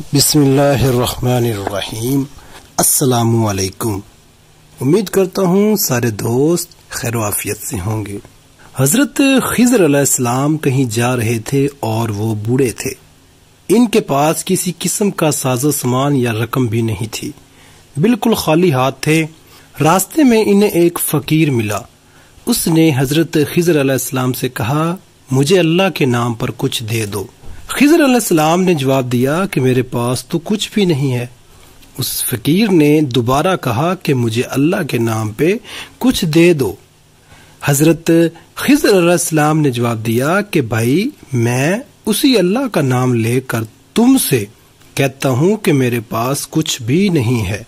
بسم اللہ الرحمن الرحیم۔ السلام علیکم۔ امید کرتا ہوں سارے دوست خیر و عافیت سے ہوں گے۔ حضرت خضر علیہ السلام کہیں جا رہے تھے اور وہ بوڑھے تھے۔ ان کے پاس کسی قسم کا ساز و سامان یا رقم بھی نہیں تھی، بالکل خالی ہاتھ تھے۔ راستے میں انہیں ایک فقیر ملا۔ اس نے حضرت خضر علیہ السلام سے کہا، مجھے اللہ کے نام پر کچھ دے دو۔ خضر علیہ السلام نے جواب دیا کہ میرے پاس تو کچھ بھی نہیں ہے۔ اس فقیر نے دوبارہ کہا کہ مجھے اللہ کے نام پہ کچھ دے دو۔ حضرت خضر علیہ السلام نے جواب دیا کہ بھائی، میں اسی اللہ کا نام لے کر تم سے کہتا ہوں کہ میرے پاس کچھ بھی نہیں ہے،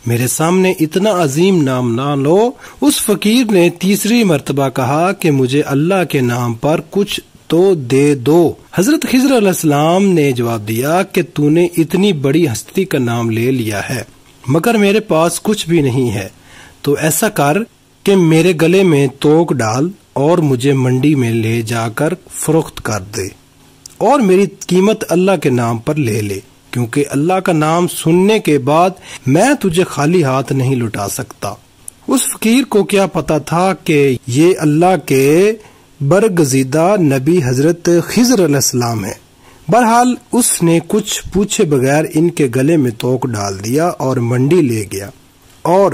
میرے سامنے اتنا عظیم نام نہ لو۔ اس فقیر نے تیسری مرتبہ کہا کہ مجھے اللہ کے نام پر کچھ تو دے دو۔ حضرت خضر علیہ السلام نے جواب دیا کہ تو نے اتنی بڑی ہستی کا نام لے لیا ہے، مگر میرے پاس کچھ بھی نہیں ہے، تو ایسا کر کہ میرے گلے میں توک ڈال اور مجھے منڈی میں لے جا کر فروخت کر دے، اور میری قیمت اللہ کے نام پر لے لے، کیونکہ اللہ کا نام سننے کے بعد میں تجھے خالی ہاتھ نہیں لوٹا سکتا۔ اس فقیر کو کیا پتا تھا کہ یہ اللہ کے برگزیدہ نبی حضرت خضر علیہ السلام ہے۔ بہرحال اس نے کچھ پوچھے بغیر ان کے گلے میں توک ڈال دیا اور منڈی لے گیا، اور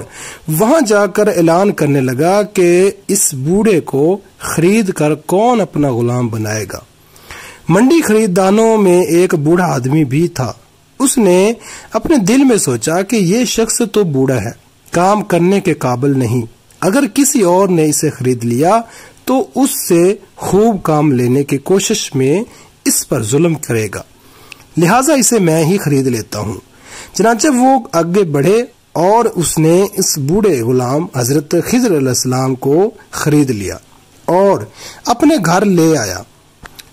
وہاں جا کر اعلان کرنے لگا کہ اس بوڑھے کو خرید کر کون اپنا غلام بنائے گا۔ منڈی خریداروں میں ایک بوڑھا آدمی بھی تھا۔ اس نے اپنے دل میں سوچا کہ یہ شخص تو بوڑھا ہے، کام کرنے کے قابل نہیں، اگر کسی اور نے اسے خرید لیا تو اس سے خوب کام لینے کی کوشش میں اس پر ظلم کرے گا، لہٰذا اسے میں ہی خرید لیتا ہوں۔ چنانچہ وہ آگے بڑھے اور اس نے اس بوڑھے غلام حضرت خضر علیہ السلام کو خرید لیا اور اپنے گھر لے آیا۔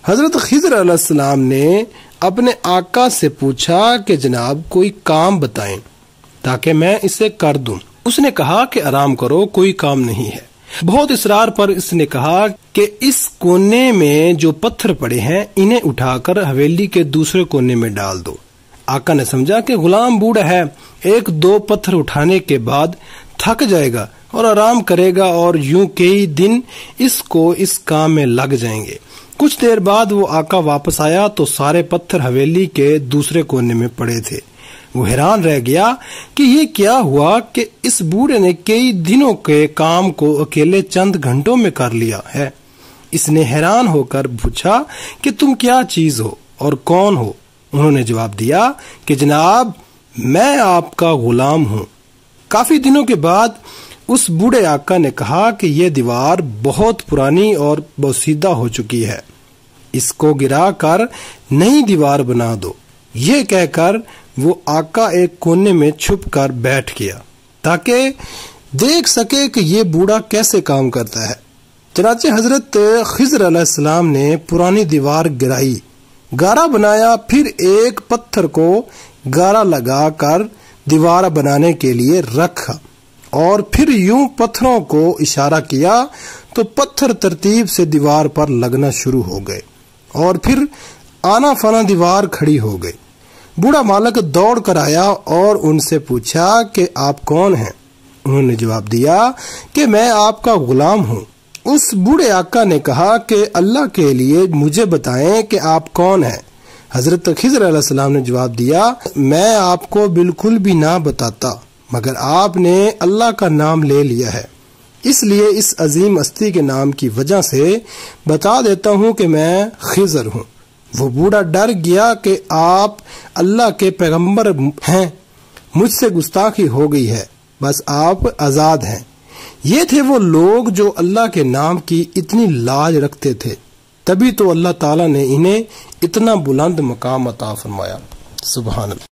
حضرت خضر علیہ السلام نے اپنے آقا سے پوچھا کہ جناب کوئی کام بتائیں تاکہ میں اسے کر دوں۔ اس نے کہا کہ آرام کرو، کوئی کام نہیں ہے۔ بہت اصرار پر اس نے کہا کہ اس کونے میں جو پتھر پڑے ہیں انہیں اٹھا کر حویلی کے دوسرے کونے میں ڈال دو۔ آقا نے سمجھا کہ غلام بوڑھا ہے، ایک دو پتھر اٹھانے کے بعد تھک جائے گا اور آرام کرے گا، اور یوں کئی دن اس کو اس کام میں لگ جائیں گے۔ کچھ دیر بعد وہ آقا واپس آیا تو سارے پتھر حویلی کے دوسرے کونے میں پڑے تھے۔ وہ حیران رہ گیا کہ یہ کیا ہوا کہ اس بوڑھے نے کئی دنوں کے کام کو اکیلے چند گھنٹوں میں کر لیا ہے۔ اس نے حیران ہو کر پوچھا کہ تم کیا چیز ہو اور کون ہو؟ انہوں نے جواب دیا کہ جناب میں آپ کا غلام ہوں۔ کافی دنوں کے بعد اس بوڑھے آقا نے کہا کہ یہ دیوار بہت پرانی اور بوسیدہ ہو چکی ہے، اس کو گرا کر نئی دیوار بنا دو۔ یہ کہہ کر وہ آقا ایک کونے میں چھپ کر بیٹھ گیا تاکہ دیکھ سکے کہ یہ بوڑھا کیسے کام کرتا ہے۔ چنانچہ حضرت خضر علیہ السلام نے پرانی دیوار گرائی، گارا بنایا، پھر ایک پتھر کو گارا لگا کر دیوار بنانے کے لیے رکھا، اور پھر یوں پتھروں کو اشارہ کیا تو پتھر ترتیب سے دیوار پر لگنا شروع ہو گئے، اور پھر آنا فانا دیوار کھڑی ہو گئی۔ بوڑھا مالک دوڑ کر آیا اور ان سے پوچھا کہ آپ کون ہیں؟ انہوں نے جواب دیا کہ میں آپ کا غلام ہوں۔ اس بوڑھے آقا نے کہا کہ اللہ کے لیے مجھے بتائیں کہ آپ کون ہیں؟ حضرت خضر علیہ السلام نے جواب دیا، میں آپ کو بالکل بھی نہ بتاتا، مگر آپ نے اللہ کا نام لے لیا ہے، اس لیے اس عظیم ہستی کے نام کی وجہ سے بتا دیتا ہوں کہ میں خضر ہوں۔ وہ بوڑھا ڈر گیا کہ آپ اللہ کے پیغمبر ہیں، مجھ سے گستاخی ہو گئی ہے، بس آپ آزاد ہیں۔ یہ تھے وہ لوگ جو اللہ کے نام کی اتنی لاج رکھتے تھے، تبھی تو اللہ تعالیٰ نے انہیں اتنا بلند مقام عطا فرمایا۔ سبحان اللہ۔